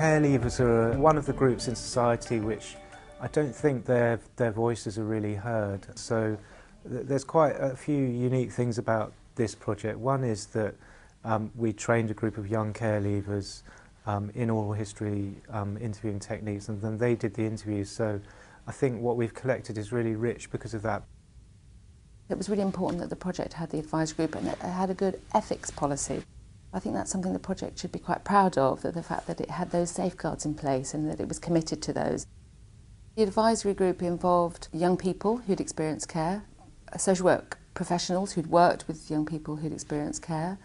Care leavers are one of the groups in society which I don't think their voices are really heard. So there's quite a few unique things about this project. One is that we trained a group of young care leavers in oral history interviewing techniques, and then they did the interviews. So I think what we've collected is really rich because of that. It was really important that the project had the advisory group and it had a good ethics policy. I think that's something the project should be quite proud of, that the fact that it had those safeguards in place and that it was committed to those. The advisory group involved young people who'd experienced care, social work professionals who'd worked with young people who'd experienced care,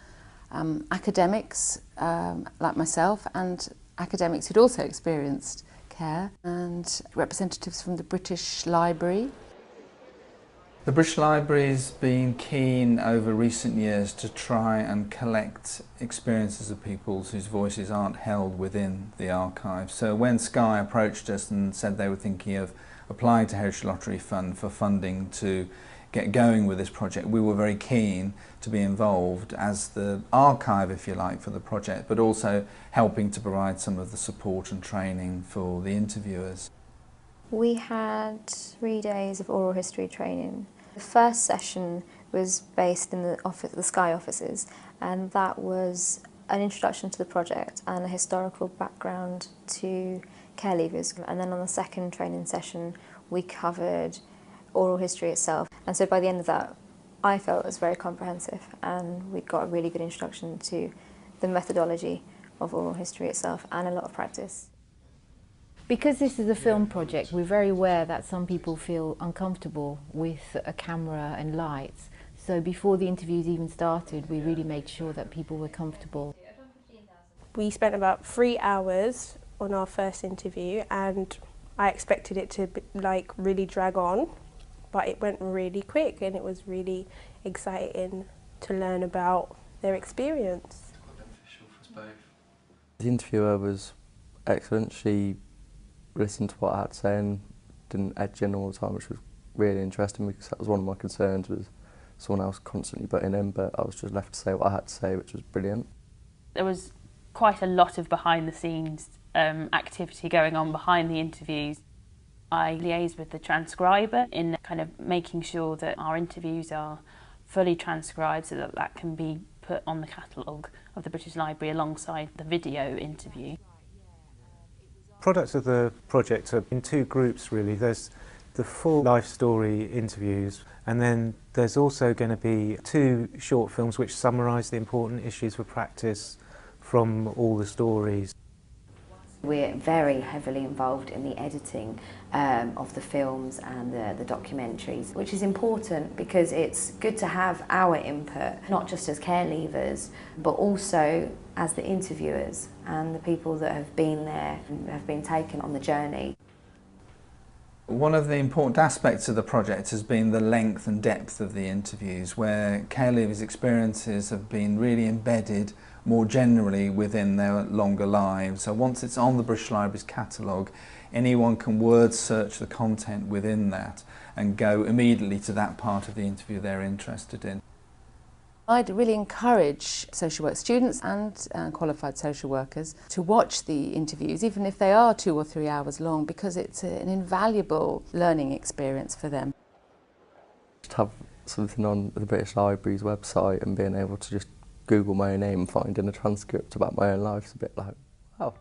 academics like myself, and academics who'd also experienced care, and representatives from the British Library. The British Library's been keen over recent years to try and collect experiences of people whose voices aren't held within the archive. So when Sky approached us and said they were thinking of applying to Heritage Lottery Fund for funding to get going with this project, we were very keen to be involved as the archive, if you like, for the project, but also helping to provide some of the support and training for the interviewers. We had 3 days of oral history training. The first session was based in the Sky offices, and that was an introduction to the project and a historical background to care leavers. And then on the second training session, we covered oral history itself. And so by the end of that, I felt it was very comprehensive, and we got a really good introduction to the methodology of oral history itself and a lot of practice. Because this is a film project, we're very aware that some people feel uncomfortable with a camera and lights. So before the interviews even started, we really made sure that people were comfortable. We spent about 3 hours on our first interview, and I expected it to really drag on, but it went really quick, and it was really exciting to learn about their experience. The interviewer was excellent. She listened to what I had to say and didn't edge in all the time, which was really interesting because that was one of my concerns, was someone else constantly butting in, but I was just left to say what I had to say, which was brilliant. There was quite a lot of behind the scenes activity going on behind the interviews. I liaised with the transcriber in kind of making sure that our interviews are fully transcribed so that that can be put on the catalogue of the British Library alongside the video interview. Products of the project are in 2 groups really. There's the full life story interviews, and then there's also going to be 2 short films which summarise the important issues for practice from all the stories. We're very heavily involved in the editing of the films and the documentaries, which is important because it's good to have our input, not just as care leavers, but also as the interviewers and the people that have been there and have been taken on the journey. One of the important aspects of the project has been the length and depth of the interviews, where care leavers' experiences have been really embedded more generally within their longer lives. So once it's on the British Library's catalogue, anyone can word search the content within that and go immediately to that part of the interview they're interested in. I'd really encourage social work students and qualified social workers to watch the interviews, even if they are 2 or 3 hours long, because it's an invaluable learning experience for them. Just have something on the British Library's website and being able to just Google my own name and finding a transcript about my own life is a bit like, wow.